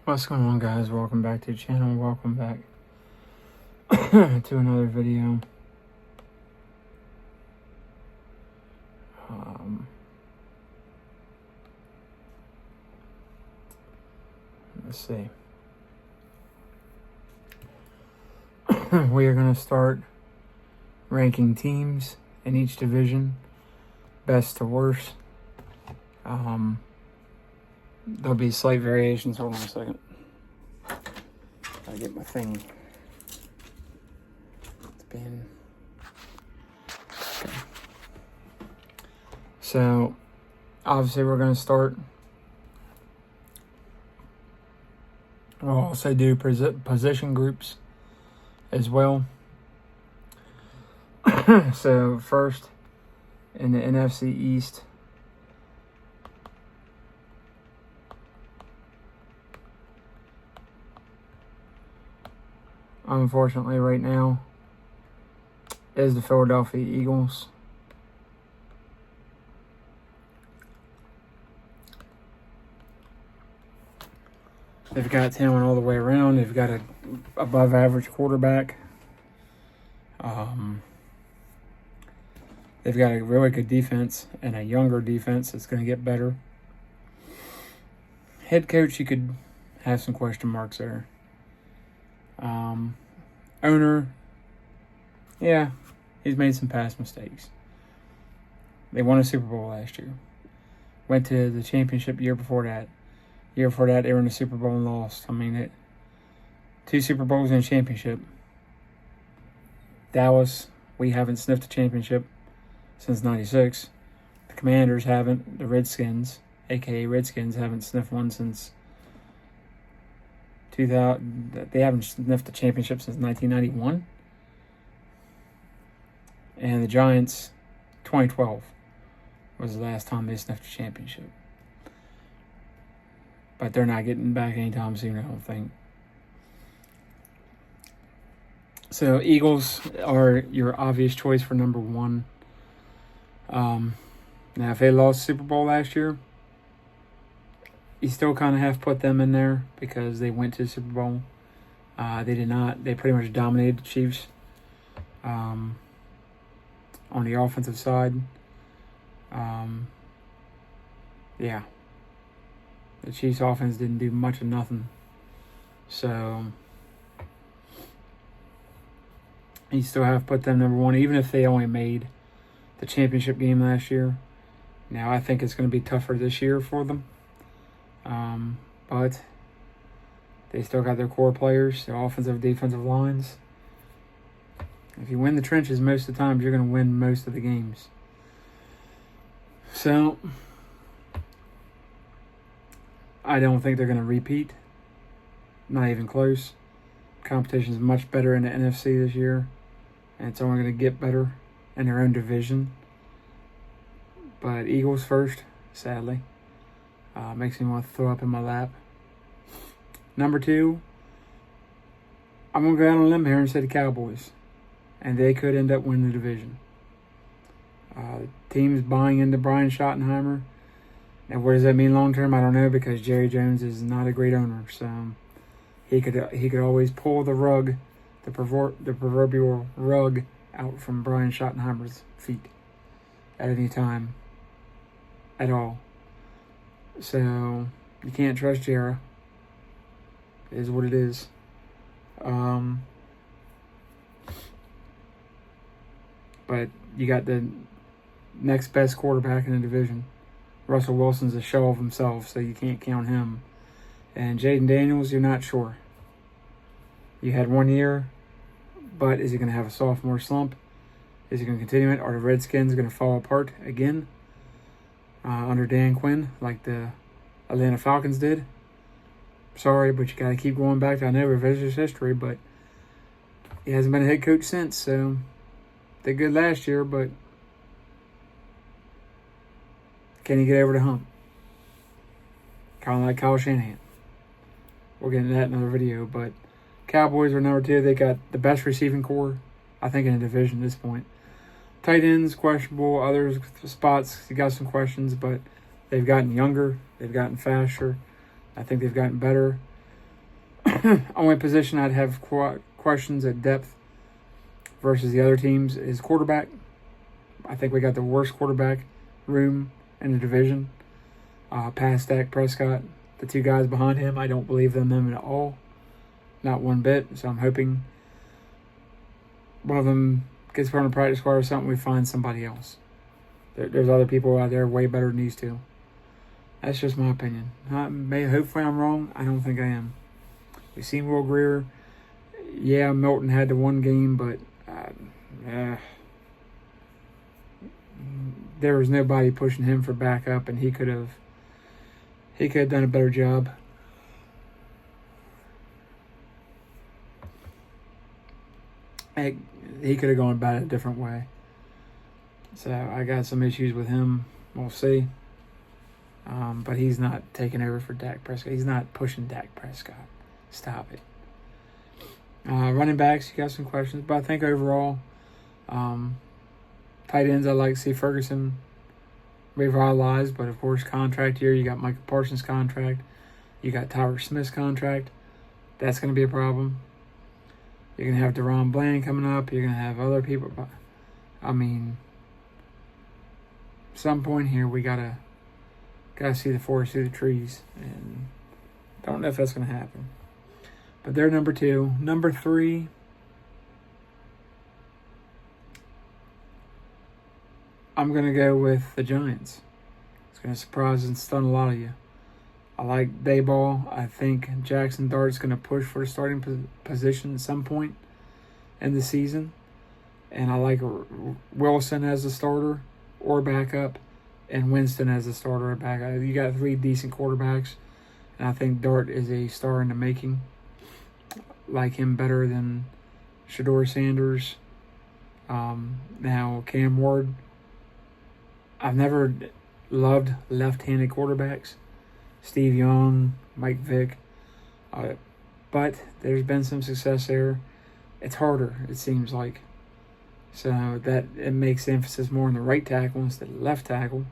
What's going on, guys? Welcome back to the channel. Welcome back to another video. Let's see. We are going to start ranking teams in each division, best to worst. There'll be slight variations. Hold on a second. Gotta get my thing. It's been... Okay. So, obviously we're going to start. We'll also do position groups as well. So, first, in the NFC East, unfortunately, right now, is the Philadelphia Eagles. They've got talent all the way around. They've got an above-average quarterback. They've got a really good defense and a younger defense that's going to get better. Head coach, you could have some question marks there. Owner, yeah, he's made some past mistakes. They won a Super Bowl last year. Went to the championship year before that. Year before that, they were in the Super Bowl and lost. I mean, 2 Super Bowls and a championship. Dallas, we haven't sniffed a championship since '96. The Commanders haven't. The Redskins, a.k.a. Redskins, haven't sniffed one since 2000. They haven't sniffed a championship since 1991. And the Giants, 2012 was the last time they sniffed a championship. But they're not getting back anytime soon, I don't think. So, Eagles are your obvious choice for number 1. Now, if they lost the Super Bowl last year, you still kind of have to put them in there because they went to the Super Bowl. They did not. They pretty much dominated the Chiefs on the offensive side. Yeah. The Chiefs' offense didn't do much of nothing. So, you still have to put them number 1, even if they only made the championship game last year. Now, I think it's going to be tougher this year for them. But they still got their core players, their offensive, defensive lines. If you win the trenches most of the times, you're going to win most of the games. So, I don't think they're going to repeat. Not even close. Competition is much better in the NFC this year. And it's only going to get better in their own division. But Eagles first, sadly. Makes me want to throw up in my lap. Number 2, I'm going to go out on a limb here and say the Cowboys. And they could end up winning the division. Teams buying into Brian Schottenheimer. And what does that mean long term? I don't know, because Jerry Jones is not a great owner. So he could always pull the rug, the proverbial rug, out from Brian Schottenheimer's feet at any time at all. So you can't trust Jerry. It is what it is. But you got the next best quarterback in the division. Russell Wilson's a show of himself, so you can't count him. And Jaden Daniels, you're not sure. You had 1 year, but is he going to have a sophomore slump? Is he going to continue it? Are the Redskins going to fall apart again under Dan Quinn, like the Atlanta Falcons did? Sorry, but you got to keep going back. I know revisionist history, but he hasn't been a head coach since, so they good last year, but can he get over the hump? Kind of like Kyle Shanahan. We'll get into that in another video, but Cowboys are number 2. They got the best receiving core, I think, in the division at this point. Tight ends, questionable. Other spots, you got some questions, but they've gotten younger. They've gotten faster. I think they've gotten better. Only position I'd have questions at depth versus the other teams is quarterback. I think we got the worst quarterback room in the division. Past Dak Prescott. The two guys behind him, I don't believe in them at all. Not one bit. So I'm hoping one of them gets put on a practice squad or something, we find somebody else. There's other people out there way better than these two. That's just my opinion. Hopefully I'm wrong. I don't think I am. We've seen Will Greer. Yeah, Milton had the one game, but there was nobody pushing him for backup, and he could have done a better job. He could have gone about it a different way. So I got some issues with him. We'll see. But he's not taking over for Dak Prescott. He's not pushing Dak Prescott. Stop it. Running backs, you got some questions. But I think overall, tight ends, I like to see Ferguson revitalized. But, of course, contract year. You got Michael Parsons' contract. You got Tyler Smith's contract. That's going to be a problem. You're going to have Deron Bland coming up. You're going to have other people. I mean, some point here we gotta see the forest through the trees, and don't know if that's going to happen. But they're number 2. Number 3, I'm going to go with the Giants. It's going to surprise and stun a lot of you. I like Dayball. I think Jackson Dart's going to push for a starting position at some point in the season. And I like Wilson as a starter or backup, and Winston as a starter or backup. You got 3 decent quarterbacks, and I think Dart is a star in the making. Like him better than Shedeur Sanders. Now, Cam Ward. I've never loved left-handed quarterbacks. Steve Young, Mike Vick. But there's been some success there. It's harder, it seems like. So that it makes the emphasis more on the right tackle instead of left tackle.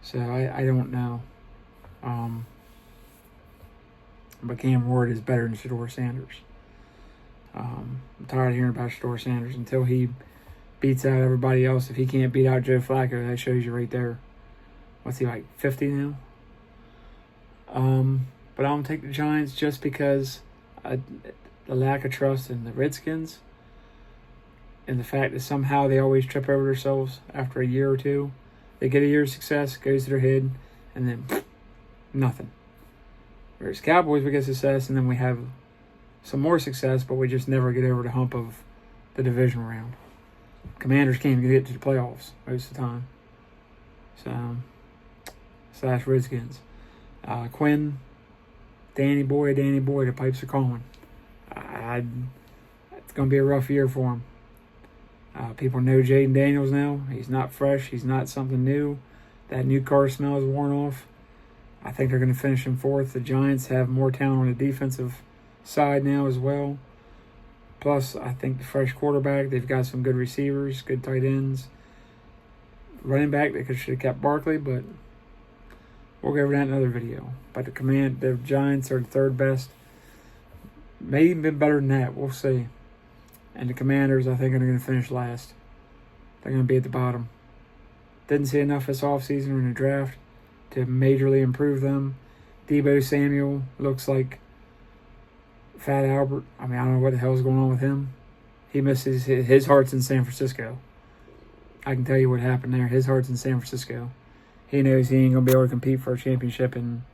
So I don't know. But Cam Ward is better than Shedeur Sanders. I'm tired of hearing about Shedeur Sanders until he beats out everybody else. If he can't beat out Joe Flacco, that shows you right there. What's he, like 50 now? But I'm going to take the Giants just because the lack of trust in the Redskins and the fact that somehow they always trip over themselves after a year or two. They get a year of success, goes to their head, and then nothing. Whereas Cowboys, we get success, and then we have some more success, but we just never get over the hump of the division round. Commanders can't even get to the playoffs most of the time. So, / Redskins. Quinn, Danny Boy, the pipes are calling. It's going to be a rough year for him. People know Jaden Daniels now. He's not fresh. He's not something new. That new car smell is worn off. I think they're going to finish in 4th. The Giants have more talent on the defensive side now as well. Plus, I think the fresh quarterback, they've got some good receivers, good tight ends. Running back, they should have kept Barkley, but we'll go over that in another video. But the Giants are the 3rd best. Maybe even better than that. We'll see. And the Commanders, I think, are going to finish last. They're going to be at the bottom. Didn't see enough this offseason or in the draft to majorly improve them. Deebo Samuel looks like Fat Albert. I mean, I don't know what the hell's going on with him. He misses his heart's in San Francisco. I can tell you what happened there. His heart's in San Francisco. He knows he ain't going to be able to compete for a championship in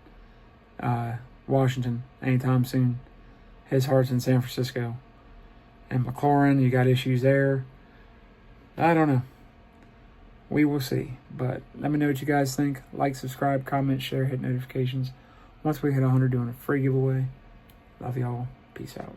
Washington anytime soon. His heart's in San Francisco. And McLaurin, you got issues there. I don't know. We will see. But let me know what you guys think. Like, subscribe, comment, share, hit notifications. Once we hit 100, doing a free giveaway. Love y'all. Peace out.